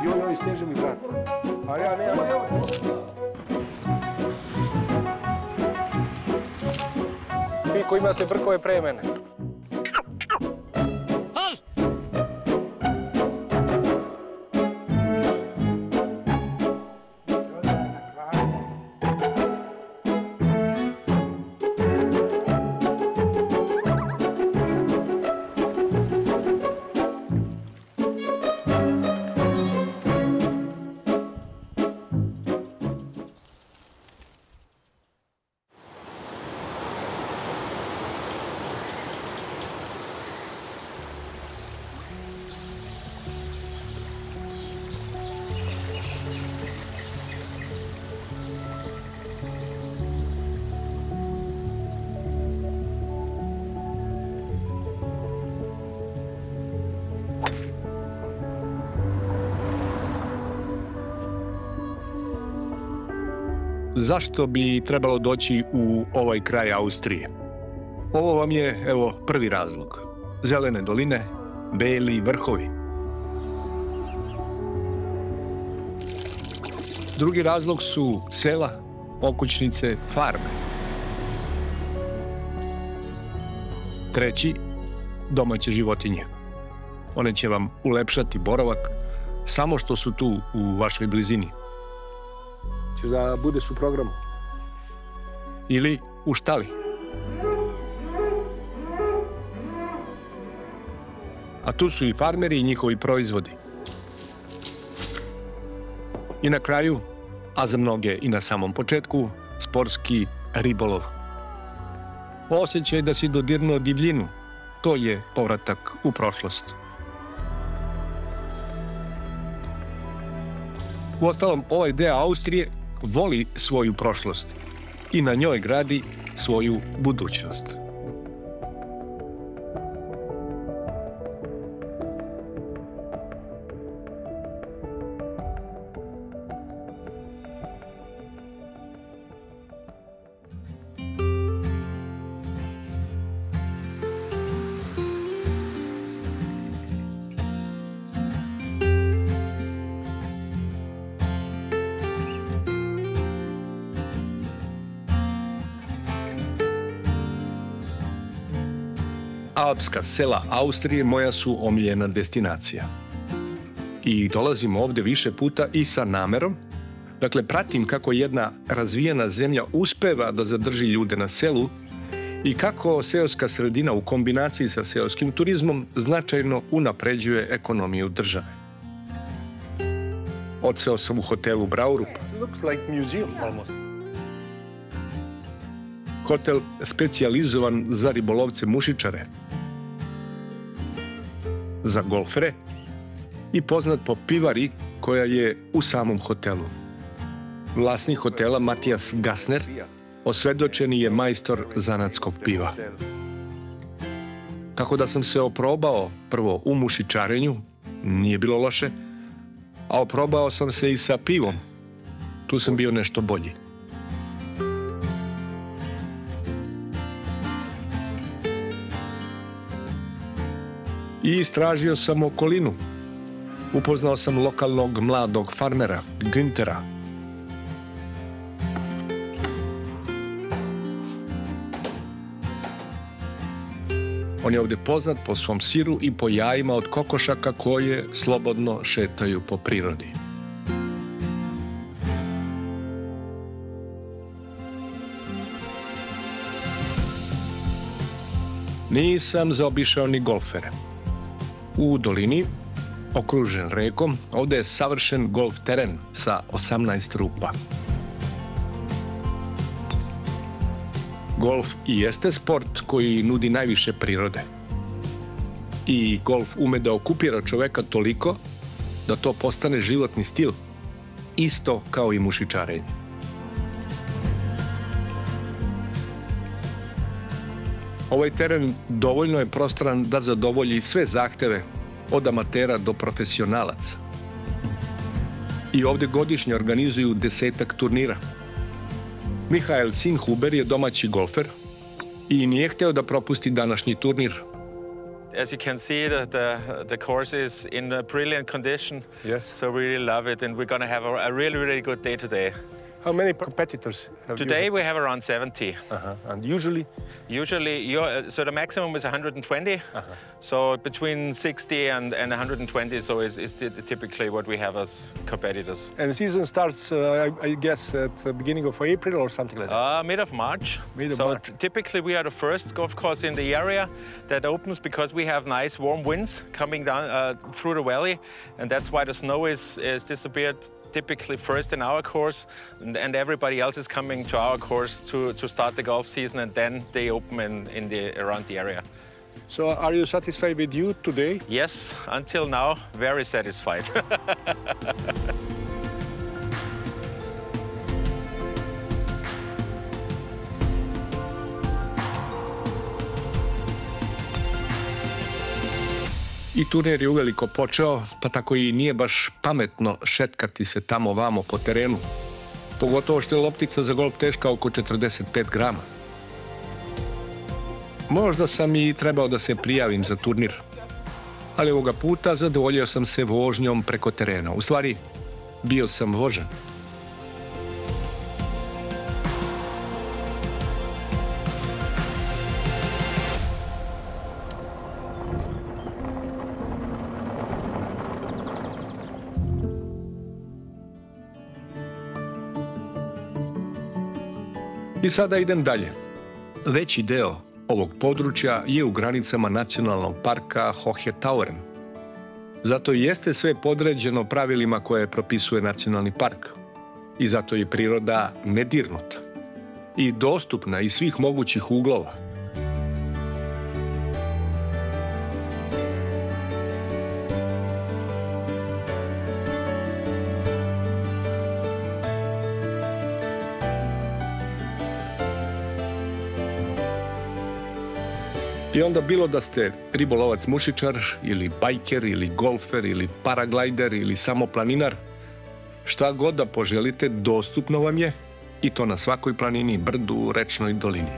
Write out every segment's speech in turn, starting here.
Joj, steže mi vrat. A ja nemam. Vi koji imate brkove pre mene. Zašto bi trebalo doći u ovaj kraj Austrije? Ovo vam je, evo, prvi razlog. Zelene doline, beli vrhovi. Drugi razlog su sela, okućnice, farme. Treći, domaće životinje. One će vam ulepšati boravak samo što su tu u vašoj blizini. Ćeš da budeš u programu? Ili u štali. A tu su i farmeri i njihovi proizvodi. I na kraju, a za mnoge i na samom početku, sportski ribolov. Osjećaj da si dodirnuo divljinu, to je povratak u prošlost. Uostalom, ovaj deo Austrije voli svoju prošlost i na njoj gradi svoju budućnost. Alpska sela Austrije moja su omiljena destinacija. I dolazim ovdje više puta i sa namerom. Dakle, pratim kako jedna razvijena zemlja uspeva da zadrži ljude na selu i kako seoska sredina u kombinaciji sa seoskim turizmom značajno unapređuje ekonomiju države. Odseo sam u hotelu Braurup. Hotel specijalizovan za ribolovce mušičare, za golfere i poznat po pivari koja je u samom hotelu. Vlasnik hotela Matijas Gasner osvedočeni je majstor zanatskog piva. Tako da sam se oprobao prvo u mušičarenju, nije bilo loše, a oprobao sam se i sa pivom. Tu sam bio nešto bolji. I istražio sam okolinu. Upoznao sam lokalnog mladog farmera, Güntera. On je ovdje poznat po svom siru i po jajima od kokošaka koje slobodno šetaju po prirodi. Nisam zaobišao ni golfere. U dolini, okružen rekom, ovdje je savršen golf teren sa 18 rupa. Golf i jeste sport koji nudi najviše prirode. I golf ume da okupira čoveka toliko da to postane životni stil, isto kao i mušičarenje. Ovaj teren dovoljno je prostoran da zadovolji sve zahteve od amatera do profesionalaca. I ovdje godišnje organizuju 10-ak turnira. Mihael Sinhuber je domaći golfer i nije hteo da propusti današnji turnir. As you can see, the course is in a brilliant condition. Yes. So we really love it, and we're going to have a really, really good day today. How many competitors have Today you? we have around 70. And usually? Usually, so the maximum is 120. So between 60 and 120, so is typically what we have as competitors. And the season starts, I guess, at the beginning of April or something like that? Mid of March. Mid of so March. Typically we are the first golf course in the area that opens because we have nice warm winds coming down through the valley, and that's why the snow is disappeared typically first in our course, and everybody else is coming to our course to start the golf season, and then they open around the area. So are you satisfied with you today? Yes, until now, very satisfied. I turnir je uveliko počeo, pa tako i nije baš pametno šetkati se tamo vamo po terenu. Pogotovo što je loptica za golf teška oko 45 grama. Možda sam i trebao da se prijavim za turnir, ali ovoga puta zadovoljio sam se vožnjom preko terena. U stvari, bio sam vožen. I sada idem dalje. Veći deo ovog područja je u granicama nacionalnog parka Hohe-Tauern. Zato i jeste sve podređeno pravilima koje propisuje nacionalni park. I zato je priroda nedirnuta i dostupna iz svih mogućih uglova. I onda bilo da ste ribolovac mušičar ili bajker ili golfer ili paraglajder ili samo planinar, šta god da poželite dostupno vam je, i to na svakoj planini, brdu, rečnoj dolini.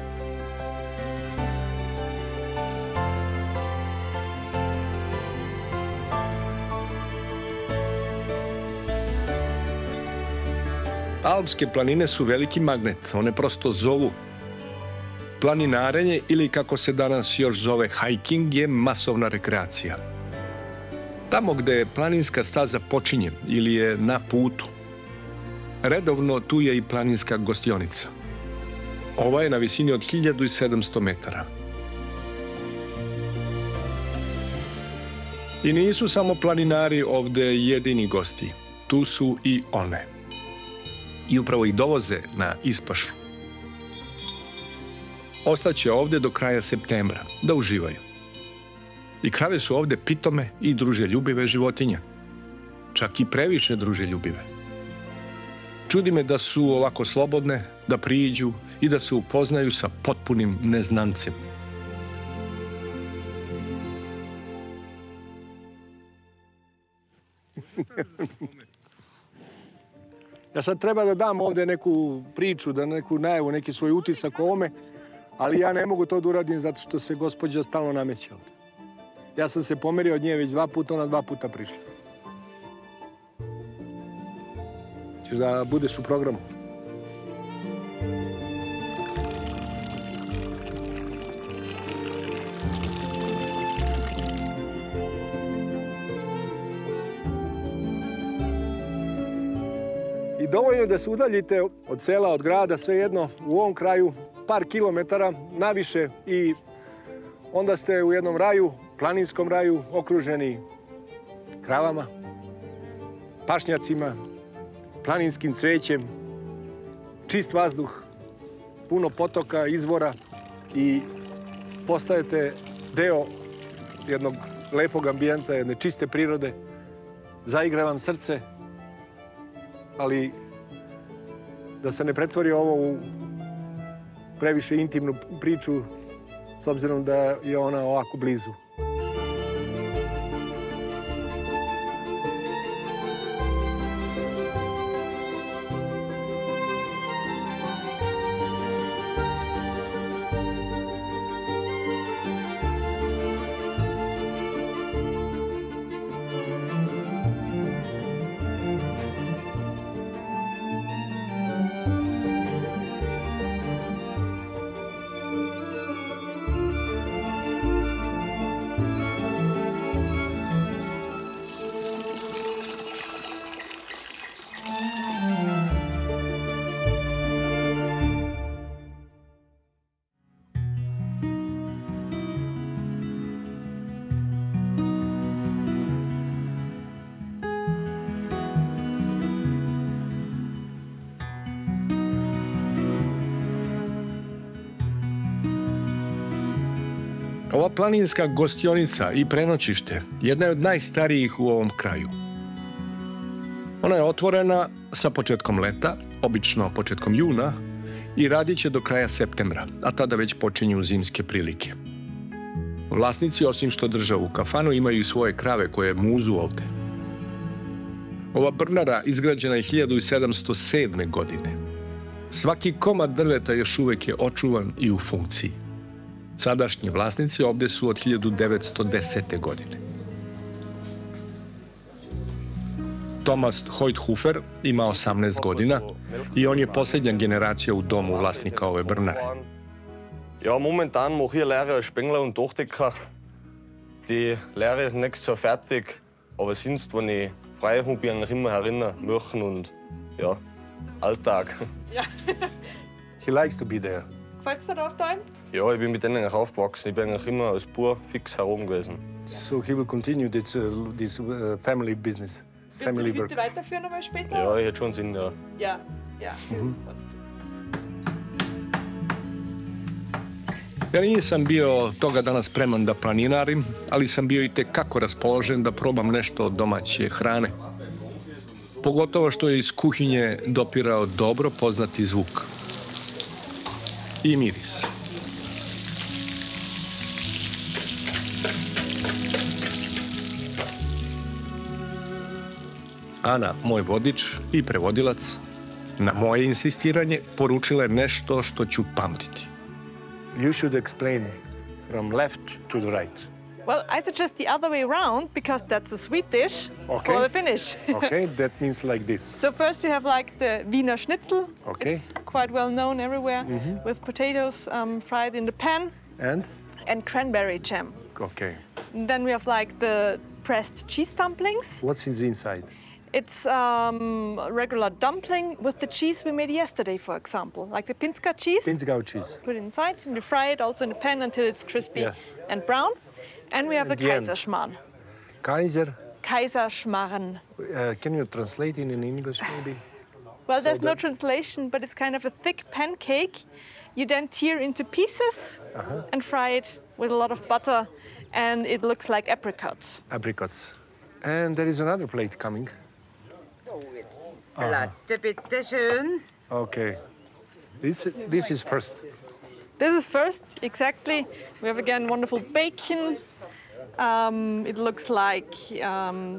Alpske planine su veliki magnet, one prosto zovu. Planinarenje, ili kako se danas još zove hiking, je masovna rekreacija. Tamo gde planinska staza počinje ili je na putu, redovno tu je i planinska gostionica. Ova je na visini od 1700 metara. I nisu samo planinari ovde jedini gosti. Tu su i one. I upravo ih dovoze na ispašu. Ostaće ovde do kraja septembra, da uživaju. I krave su ovde pitome i druželjubive životinje. Čak i previše druželjubive. Čudi me da su ovako slobodne, da priđu i da se upoznaju sa potpunim neznancem. Ja sad treba da dam ovde neku priču, da neku najavu, neki svoj utisak o ovome, ali ja ne mogu to da uradim zato što se gospođa stalno nameće ovde. Ja sam se pomerio od nje već 2 puta, ona 2 puta prišla. Ćeš da budeš u programu? I dovoljno je da se udaljite od sela, od grada, svejedno, u ovom kraju, par kilometara naviše i onda ste u jednom raju, planinskom raju, okruženi kravama, pašnjacima, planinskim cvećem, čist vazduh, puno potoka, izvora i postajete deo jednog lepog ambijenta, jedne čiste prirode. Zaigra vam srce, ali da se ne pretvori ovo u previše intimnu priču, s obzirom da je ona ovako blizu. Ova planinska gostionica i prenoćište jedna je od najstarijih u ovom kraju. Ona je otvorena sa početkom leta, obično početkom juna, i radit će do kraja septembra, a tada već počinju zimske prilike. Vlasnici, osim što drže u kafanu, imaju i svoje krave koje muzu ovde. Ova brnara izgrađena je 1707. godine. Svaki komad drveta još uvek je očuvan i u funkciji. Sadašnji vlasnici ovde su od 1910. godine. Thomas Heuthofer ima 18 godina i on je posljednja generacija u domu vlasnika ove brnare. Ja, momentan mache ich Lehre als Spengler und Dachdecker. Die Lehre ist nicht so fertig, aber sonst, wenn ich frei habe, bin ich immer herinnen, Mürchen und ja, Alltag. Ja. He likes to be there. Gefällt's dir auf daheim? Ja, ich bin mit denen aufgewachsen. Ich bin eigentlich immer als Bauer fix herum gewesen. So he will continue this family business. Willst du die Hütte weiterführen einmal später? Ja, ich hätte schon Sinn, ja. Ja, ja. Ja nisam bio toga dana spreman da planinarim, ali sam bio i tekako raspoložen da probam nešto od domaće hrane. Pogotovo što je iz kuhinje dopirao dobro poznati zvuk. I miris. Ana, moj vodič i prevodilac, na moje insistiranje poručila je nešto što ću pamtiti. You should explain from left to the right. Well, I suggest the other way around because that's a sweet dish Okay. for the finish. Okay, that means like this. So first we have like the Wiener Schnitzel. Okay. It's quite well known everywhere with potatoes fried in the pan And? cranberry jam. Okay. And then we have like the pressed cheese dumplings. What's inside? It's a regular dumpling with the cheese we made yesterday, for example, like the Pinzgau cheese. Pinzgau cheese. Put it inside and you fry it also in the pan until it's crispy Yeah. and brown. And we have At the the end. Kaiserschmarrn. Kaiserschmarrn. Can you translate in English maybe? Well, So there's no that- translation, but it's kind of a thick pancake. You then tear into pieces and fry it with a lot of butter, and it looks like apricots. Apricots. And there is another plate coming. So, jetzt die Platte, bitte schön. Okay. This is first. This is first, exactly. We have again wonderful bacon. It looks like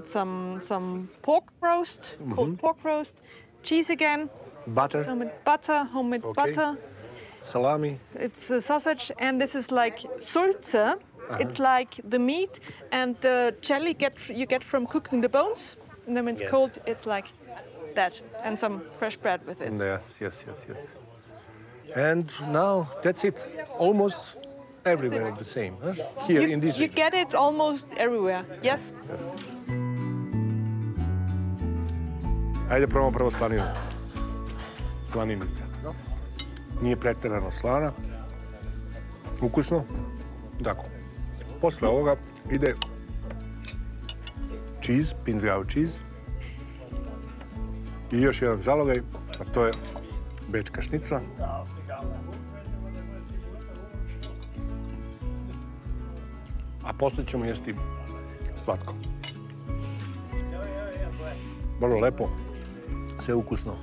some pork roast, cold pork roast. Cheese again. Butter, Some butter, homemade Okay. butter. salami. It's a sausage, and this is like sulze. It's like the meat and the jelly you get from cooking the bones. And then when it's cold, it's like that, and some fresh bread with it. Yes. And now that's it. Almost everywhere the same, huh? Here in this You region. get it almost everywhere. Yes. Yes. Ajde probamo prvo slaninu. Slaninica. Nije pretjerano slana. Ukusno. Tako. Posle ovoga ide cheese, Pinzgau cheese. I još jedan zalogaj, a to je bečka šnicla. A posle ćemo jesti slatko. Vrlo lepo, sve ukusno.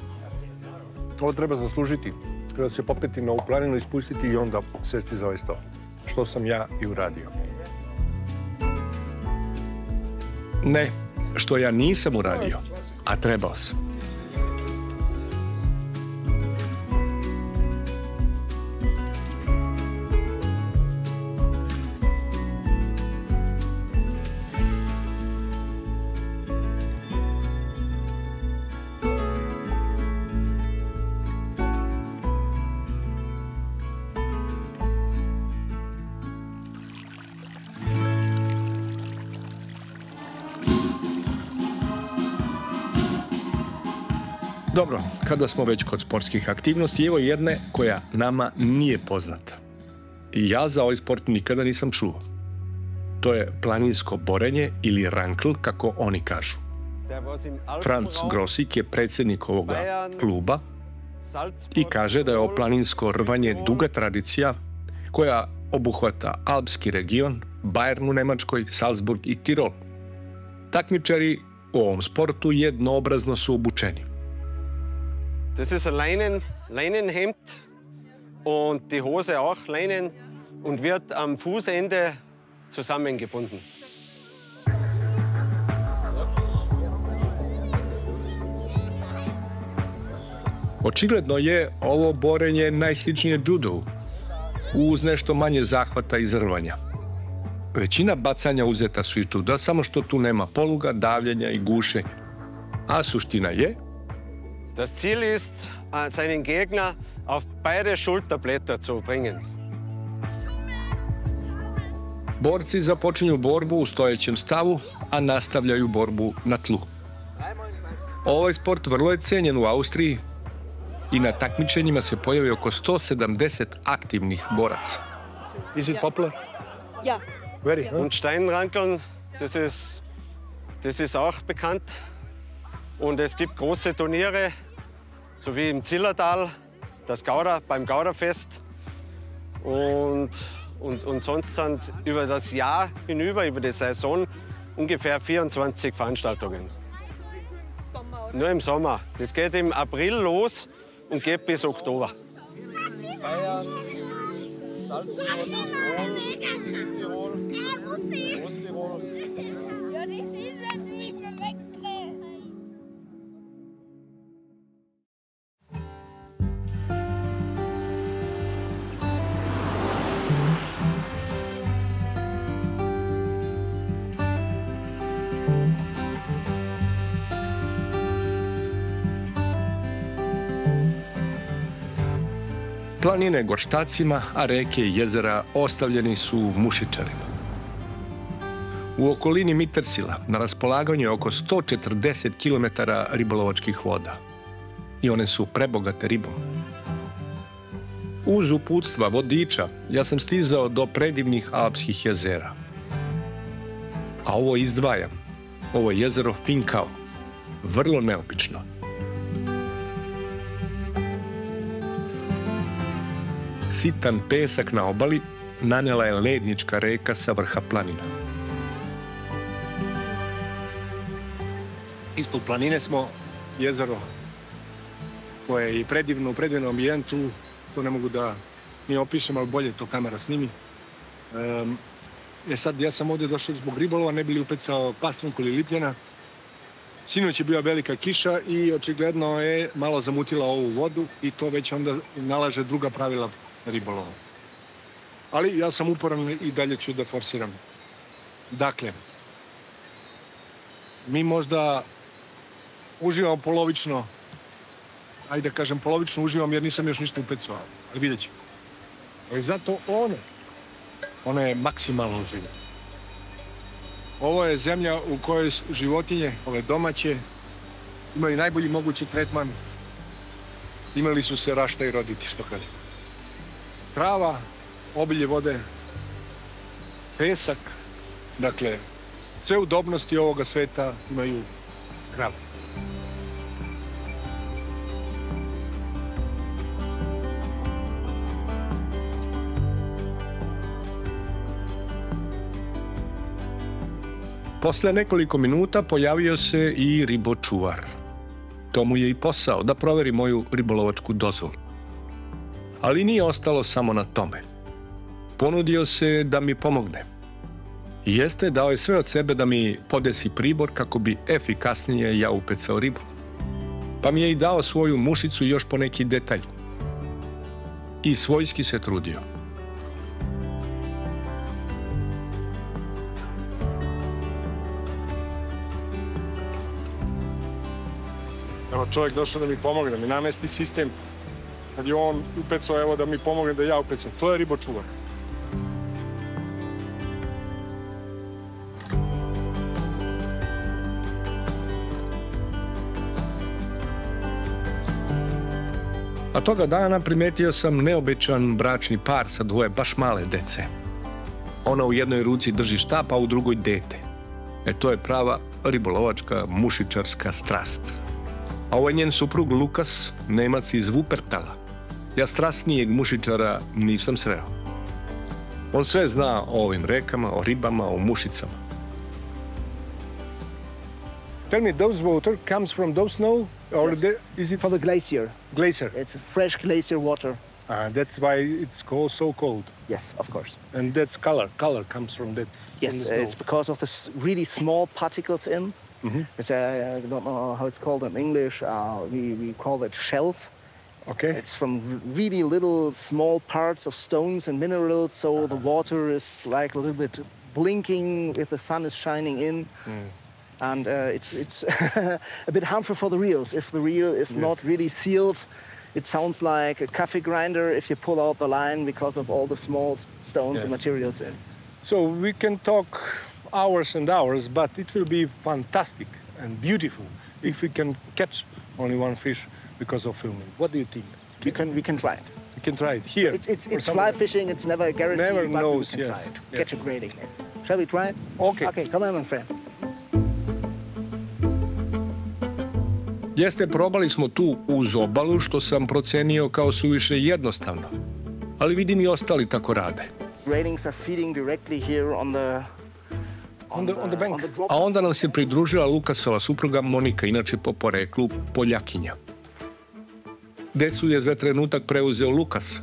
Ovo treba zaslužiti. Treba se popeti na ovu planinu, ispustiti i onda sesti za ovaj sto. Što sam ja i uradio. Ne, što ja nisam uradio, a trebao sam. Dobro, kada smo već kod sportskih aktivnosti, evo jedne koja nama nije poznata. I ja za ovaj sport nikada nisam čuo. To je planinsko borenje ili rankl, kako oni kažu. Franz Grosik je predsjednik ovoga kluba i kaže da je ovo planinsko rvanje duga tradicija koja obuhvata Alpski region, Bayern u Nemačkoj, Salzburg i Tirol. Takmičari u ovom sportu jednoobrazno su obučeni. Das ist ein Leinenhemd und die Hose auch Leinen und wird am Fußende zusammengebunden. Očigledno je ovo borenje najsličnije judu, uz nešto manje zahvata i zrvanja. Većina bacanja uzeta su iz juda, samo što tu nema poluga, davljenja i gušenja. A suština je... Das Ziel ist, seinen Gegner auf beide Schulterblätter zu bringen. Borci započinju borbu u stojećem stavu, a nastavljaju borbu na tlu. Ovaj sport vrlo je cenjen u Austriji i na takmičenjima se pojavi oko 170 aktivnih boraca. Is it popular? Yeah. Very, huh? Und Steinrankeln, das ist auch bekannt. Und es gibt große Turniere, so wie im Zillertal, beim Gauderfest. Und sonst sind über das Jahr hinüber, über die Saison, ungefähr 24 Veranstaltungen. Nur im Sommer. Das geht im April los und geht bis Oktober. Bayern, Salzburg, Tirol, Osttirol. Ja, die sind natürlich wegdrehen. Planine gorštacima, a reke i jezera ostavljeni su mušičarima. U okolini Mittersila na raspolaganju je oko 140 km ribolovačkih voda. I one su prebogate ribom. Uz uputstva vodiča ja sam stizao do predivnih alpskih jezera. A ovo izdvajam. Ovo je jezero Finkau. Vrlo neobično. Sitan pesak na obali nanela je lednička reka sa vrha planina. Ispod planine smo jezero koje je i predivno, u predivnom ambijentu. To ne mogu da ni opišem, ali bolje to kamera snimi. Sad, ja sam ovdje došao zbog ribolova, ne bi li upecao pastranku ili lipljena. Sinoć je bila velika kiša i očigledno je malo zamutila ovu vodu i to već onda nalaže druga pravila ribolova. Ali ja sam uporan i dalje ću da forsiram. Dakle, mi možda uživamo polovično, ajde da kažem polovično uživam jer nisam još ništa upecao, ali vidjet ćemo. Ali zato ona je maksimalno uživa. Ovo je zemlja u kojoj životinje, ove domaće, imaju najbolji mogući tretman. Imali su se rašta i roditi, što kaže. Trava, obilje vode, pesak, dakle, sve udobnosti ovoga sveta imaju krave. Posle nekoliko minuta pojavio se i ribočuvar. To mu je i posao, da proveri moju ribolovačku dozvolu. Ali nije ostalo samo na tome. Ponudio se da mi pomogne. Jeste, dao je sve od sebe da mi podesi pribor kako bi efikasnije ja upecao ribu. Pa mi je i dao svoju mušicu i još po neki detalj. I svojski se trudio. Evo čovjek došao da mi pomogne, da mi namesti sistem. Kad je on upecao, evo da mi pomogne da ja upecam. To je ribočuvar. A toga dana primetio sam neobičan bračni par sa dvoje baš male dece. Ona u jednoj ruci drži štap, a u drugoj dete. To je prava ribolovačka mušičarska strast. A ovo je njen suprug Lukas, Nemac iz Wuppertala. Ja strasnijeg mušičara nisam sreo. On sve zna o ovim rekama, o ribama, o mušicama. Tell me, those water comes from those snow, or is it From the glacier. glacier? It's fresh glacier water. That's why it's so cold. Yes, of course. And that's color. Color comes from that. Yes, from the snow. it's because of the really small particles in. It's I don't know how it's called in English. We call it shelf. Okay. It's from really little small parts of stones and minerals, so the water is like a little bit blinking if the sun is shining in. And it's a bit harmful for the reels. If the reel is not really sealed, it sounds like a coffee grinder if you pull out the line because of all the small stones and materials in. So we can talk hours and hours, but it will be fantastic and beautiful if we can catch only one fish because of filming. What do you think? We can try it. We can try it here. It's fly fishing. It's never a guarantee, Never but knows, we can yes. try it. Yes. Catch a grading. Shall we try it? Okay. Okay, come on, my friend. Jeste, probali smo tu uz obalu, što sam procenio kao suviše jednostavno. Ali vidim i ostali tako rade. Gradings are feeding directly here on the bank. drop. A onda nam se pridružila Lukasova supruga Monika, inače po poreklu Poljakinja. Decu je za trenutak preuzeo Lukas,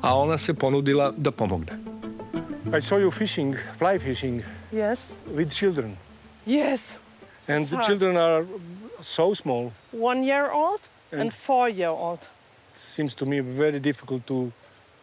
a ona se ponudila da pomogne. I saw you fishing, fly fishing, Yes. with children. Yes. And the Fun. children are so small. 1 year old and 4 year old. Seems to me very difficult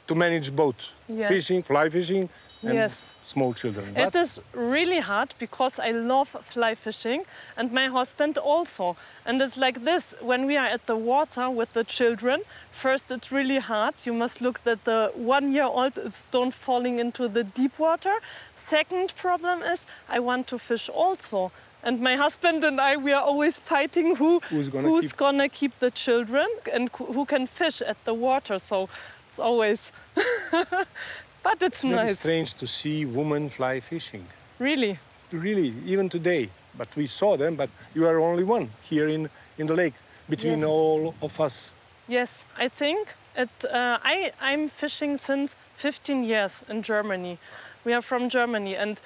to manage both. Yes. Fishing, fly fishing, and Yes. small children. It is really hard because I love fly fishing and my husband also. And it's like this, when we are at the water with the children, first it's really hard. You must look that the 1 year old is don't falling into the deep water. Second problem is I want to fish also. And my husband and I, we are always fighting who's gonna keep the children and who can fish at the water. So it's always, but it's Very nice. strange to see women fly fishing. Really. Really, even today. But we saw them, but you are only one here in the lake between Yes. all of us. Yes, I think I'm fishing since 15 years in Germany. We are from Germany, and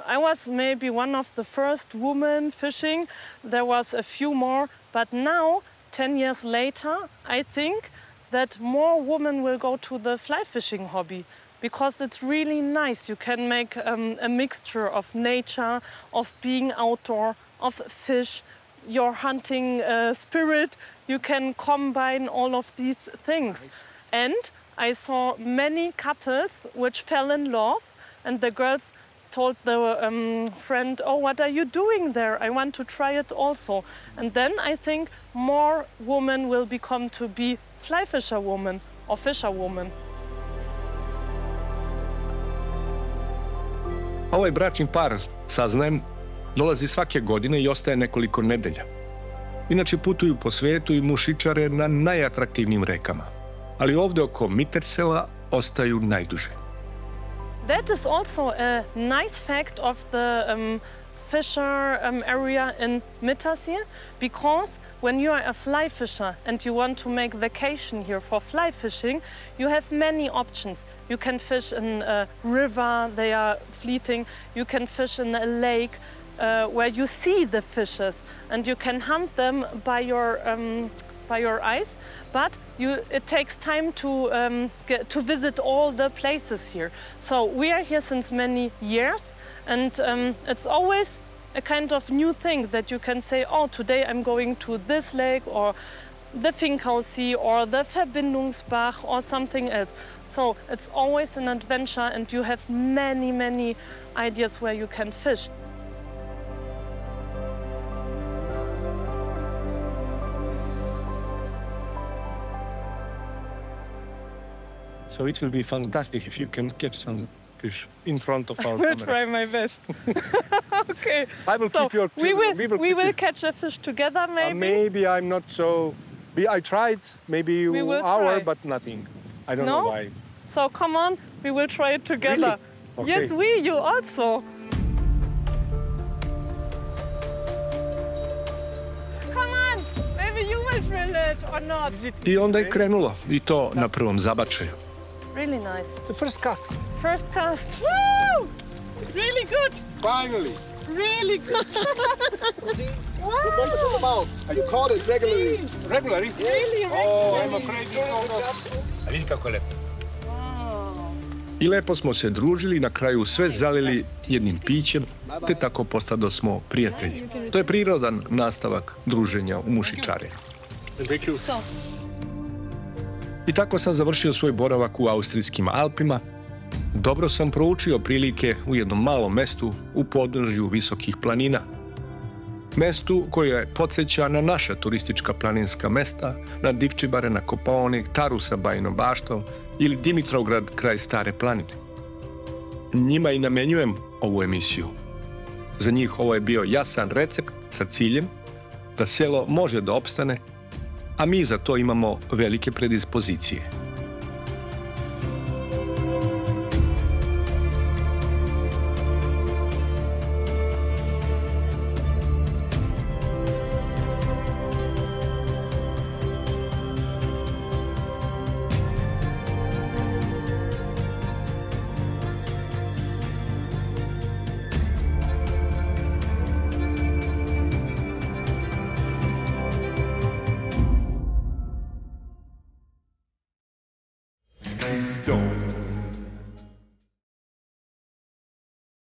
I was maybe one of the first women fishing. There was a few more, but now, 10 years later, I think that more women will go to the fly fishing hobby because it's really nice. You can make a mixture of nature, of being outdoor, of fish, your hunting spirit. You can combine all of these things. And I saw many couples which fell in love, and the girls told the friend, "Oh, what are you doing there? I want to try it also." And then I think more women will become to be fly fisherwomen or fisherwomen. Ovaj bračni par, saznajem, dolazi svake godine i ostaje nekoliko nedelja. Inače putuju po svetu i mušičare na najatraktivnijim rekama. Ali ovde oko Mittersela ostaju najduže. That is also a nice fact of the fisher area in Mittersee, because when you are a fly fisher and you want to make vacation here for fly fishing, you have many options. You can fish in a river, they are fleeting. You can fish in a lake where you see the fishes and you can hunt them by your eyes. But it takes time to visit all the places here. So we are here since many years, and it's always a kind of new thing that you can say, oh, today I'm going to this lake or the Finkhausee or the Verbindungsbach or something else. So it's always an adventure, and you have many, many ideas where you can fish. So it will be fantastic if you can catch some fish in front of our I will camera. try my best. Okay. I will So keep your. we will catch a fish together, maybe. Maybe I'm not so. I tried maybe We will hour, try. but nothing. I don't No? know why. So come on, we will try it together. Really? Yes, Okay. you also. Come on, maybe you will drill it or not. I onda je krenulo, i to na prvom zabačaju. Really nice. The first cast. First cast. Woo! Really good. Finally. Really good. Good numbers in the mouth. And you caught it regularly. Regularly? Really, Oh, I'm afraid you caught it. A vidi kako je lepo. I lepo smo se družili, na kraju sve zalili jednim pićem, te tako postado smo prijatelji. To je prirodan nastavak druženja u mušičari. Thank you. I tako sam završio svoj boravak u austrijskim Alpima. Dobro sam proučio prilike u jednom malom mestu u podnožju visokih planina. Mestu koje podsjeća na naša turistička planinska mesta, na Divčibare, na Kopaonik, Taru sa Bajnom Baštom ili Dimitrovgrad kraj Stare planine. Njima i namenjujem ovu emisiju. Za njih ovo je bio jasan recept sa ciljem da selo može da opstane, a mi za to imamo velike predispozicije. Don't